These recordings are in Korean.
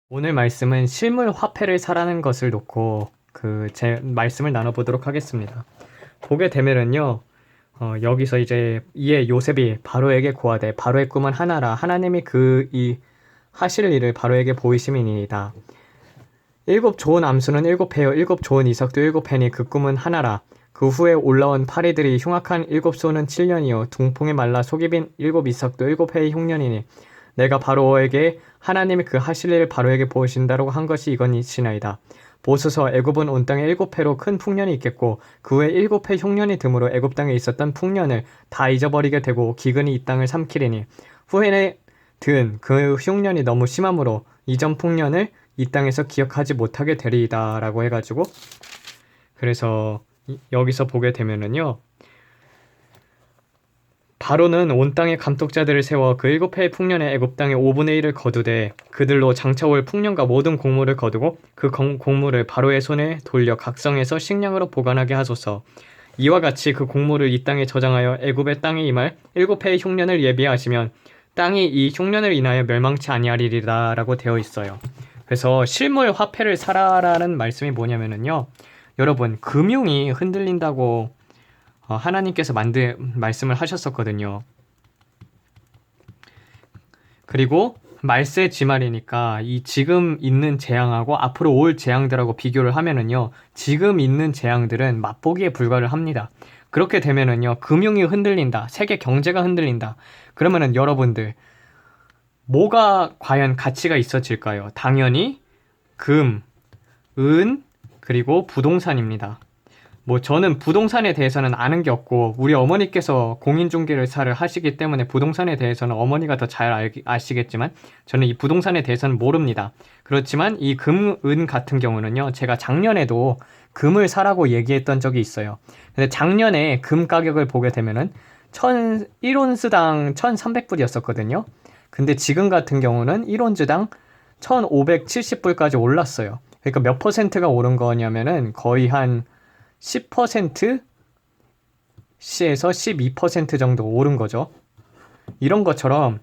오늘 말씀은 실물 화폐를 사라는 것을 놓고 제 말씀을 나눠보도록 하겠습니다. 보게 되면은요, 여기서 이제 이에 요셉이 바로에게 고하되 바로의 꿈은 하나라 하나님이 이 하실 일을 바로에게 보이심이니이다. 일곱 좋은 암수는 일곱 해요 일곱 좋은 이삭도 일곱 해니 그 꿈은 하나라. 그 후에 올라온 파리들이 흉악한 일곱 소는 7년이요 둥풍에 말라 속이 빈 일곱 이삭도 일곱 해의 흉년이니 내가 바로에게 하나님이 그 하실 일을 바로에게 보이신다라고 한 것이 이것이나이다. 보소서 애굽은 온 땅에 일곱 해로 큰 풍년이 있겠고 그 후에 일곱 해 흉년이 듬으로 애굽 땅에 있었던 풍년을 다 잊어버리게 되고 기근이 이 땅을 삼키리니 후에 든 그 흉년이 너무 심함으로 이전 풍년을 이 땅에서 기억하지 못하게 되리이다 라고 해가지고 그래서 여기서 보게 되면은요, 바로는 온 땅의 감독자들을 세워 그 일곱 해의 풍년에 애굽 땅의 5분의 1을 거두되 그들로 장차올 풍년과 모든 곡물을 거두고 그 곡물을 바로의 손에 돌려 각성해서 식량으로 보관하게 하소서. 이와 같이 그 곡물을 이 땅에 저장하여 애굽의 땅에 임할 일곱 해의 흉년을 예비하시면 땅이 이 흉년을 인하여 멸망치 아니하리라 라고 되어 있어요. 그래서 실물 화폐를 사라라는 말씀이 뭐냐면은요, 여러분 금융이 흔들린다고 하나님께서 말씀을 하셨었거든요. 그리고 말세 지말이니까 이 지금 있는 재앙하고 앞으로 올 재앙들하고 비교를 하면은요, 지금 있는 재앙들은 맛보기에 불과를 합니다. 그렇게 되면은요, 금융이 흔들린다, 세계 경제가 흔들린다. 그러면은 여러분들 뭐가 과연 가치가 있어질까요? 당연히 금, 은, 그리고 부동산입니다. 뭐 저는 부동산에 대해서는 아는 게 없고 우리 어머니께서 공인중개사를 하시기 때문에 부동산에 대해서는 어머니가 더 잘 아시겠지만 저는 이 부동산에 대해서는 모릅니다. 그렇지만 이 금, 은 같은 경우는요, 제가 작년에도 금을 사라고 얘기했던 적이 있어요. 근데 작년에 금 가격을 보게 되면은 1온스당 1,300불이었었거든요. 근데 지금 같은 경우는 1온즈당 1,570불까지 올랐어요. 그러니까 몇 퍼센트가 오른 거냐면은 거의 한 10%? 시에서 12% 정도 오른 거죠. 이런 것처럼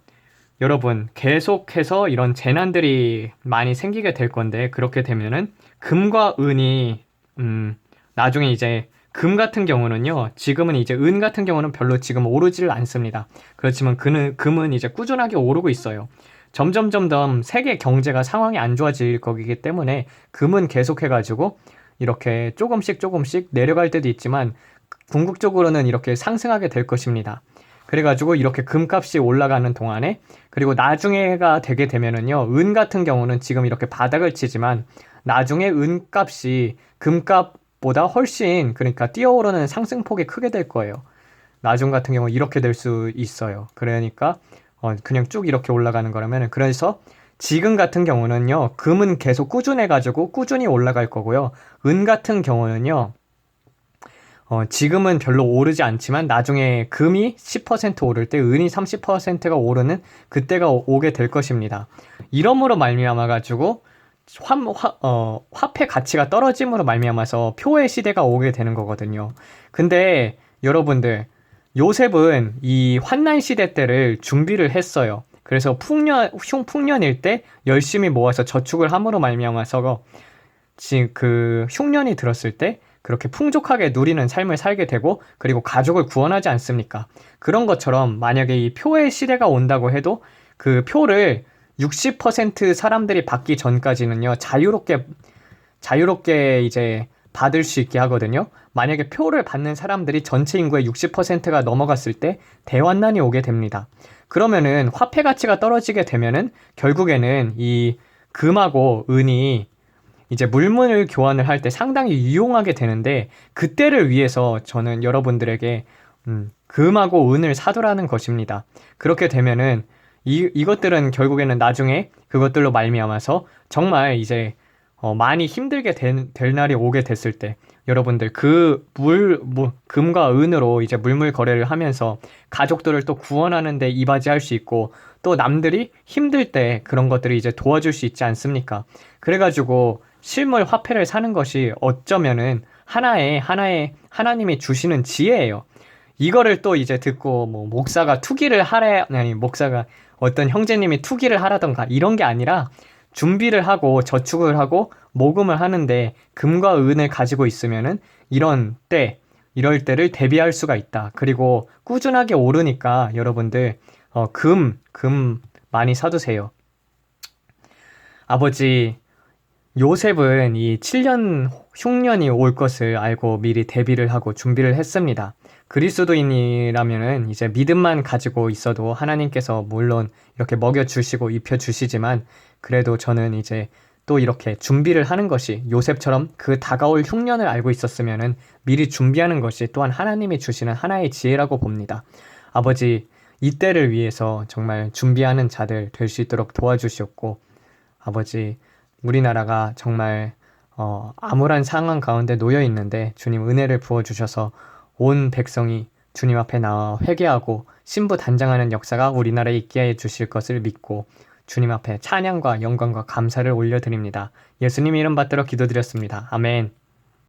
여러분 계속해서 이런 재난들이 많이 생기게 될 건데 그렇게 되면은 금과 은이 나중에 이제 금 같은 경우는요, 지금은 이제 은 같은 경우는 별로 지금 오르지를 않습니다. 그렇지만 금은 이제 꾸준하게 오르고 있어요. 점점 세계 경제가 상황이 안 좋아질 거기 때문에 금은 계속해가지고 이렇게 조금씩 내려갈 때도 있지만 궁극적으로는 이렇게 상승하게 될 것입니다. 그래가지고 이렇게 금값이 올라가는 동안에, 그리고 나중에가 되게 되면은요, 은 같은 경우는 지금 이렇게 바닥을 치지만 나중에 은값이 금값보다 훨씬, 그러니까 뛰어오르는 상승폭이 크게 될 거예요. 나중 같은 경우 이렇게 될 수 있어요. 그러니까 그냥 쭉 이렇게 올라가는 거라면, 그래서 지금 같은 경우는요, 금은 계속 꾸준해가지고 꾸준히 올라갈 거고요. 은 같은 경우는요, 지금은 별로 오르지 않지만 나중에 금이 10% 오를 때 은이 30%가 오르는 그때가 오게 될 것입니다. 이러므로 말미암아가지고 화폐 가치가 떨어짐으로 말미암아서 표의 시대가 오게 되는 거거든요. 근데 여러분들, 요셉은 이 환난 시대 때를 준비를 했어요. 그래서 풍년일 때 열심히 모아서 저축을 함으로 말미암아서 지금 그 흉년이 들었을 때 그렇게 풍족하게 누리는 삶을 살게 되고, 그리고 가족을 구원하지 않습니까? 그런 것처럼 만약에 이 표의 시대가 온다고 해도 그 표를 60% 사람들이 받기 전까지는요, 자유롭게 이제 받을 수 있게 하거든요. 만약에 표를 받는 사람들이 전체 인구의 60%가 넘어갔을 때 대환난이 오게 됩니다. 그러면은 화폐 가치가 떨어지게 되면은 결국에는 이 금하고 은이 이제 물물 교환을 할 때 상당히 유용하게 되는데, 그때를 위해서 저는 여러분들에게 금하고 은을 사두라는 것입니다. 그렇게 되면은 이것들은 결국에는 나중에 그것들로 말미암아서 정말 이제 많이 힘들게 될 날이 오게 됐을 때 여러분들 금과 은으로 이제 물물 거래를 하면서 가족들을 또 구원하는 데 이바지할 수 있고, 또 남들이 힘들 때 그런 것들을 이제 도와줄 수 있지 않습니까? 그래가지고 실물 화폐를 사는 것이 어쩌면은 하나의 하나님이 주시는 지혜예요. 이거를 또 이제 듣고 뭐 목사가 어떤 형제님이 투기를 하라던가 이런 게 아니라 준비를 하고 저축을 하고 모금을 하는데 금과 은을 가지고 있으면은 이럴 때를 대비할 수가 있다. 그리고 꾸준하게 오르니까 여러분들 금 많이 사두세요. 아버지 요셉은 이 7년 흉년이 올 것을 알고 미리 대비를 하고 준비를 했습니다. 그리스도인이라면은 이제 믿음만 가지고 있어도 하나님께서 물론 이렇게 먹여주시고 입혀주시지만 그래도 저는 이제 또 이렇게 준비를 하는 것이 요셉처럼 그 다가올 흉년을 알고 있었으면은 미리 준비하는 것이 또한 하나님이 주시는 하나의 지혜라고 봅니다. 아버지, 이때를 위해서 정말 준비하는 자들 될 수 있도록 도와주시옵고, 아버지, 우리나라가 정말 암울한 상황 가운데 놓여 있는데 주님 은혜를 부어주셔서 온 백성이 주님 앞에 나와 회개하고 신부단장하는 역사가 우리나라에 있게 해 주실 것을 믿고 주님 앞에 찬양과 영광과 감사를 올려드립니다. 예수님 이름 받들어 기도드렸습니다. 아멘.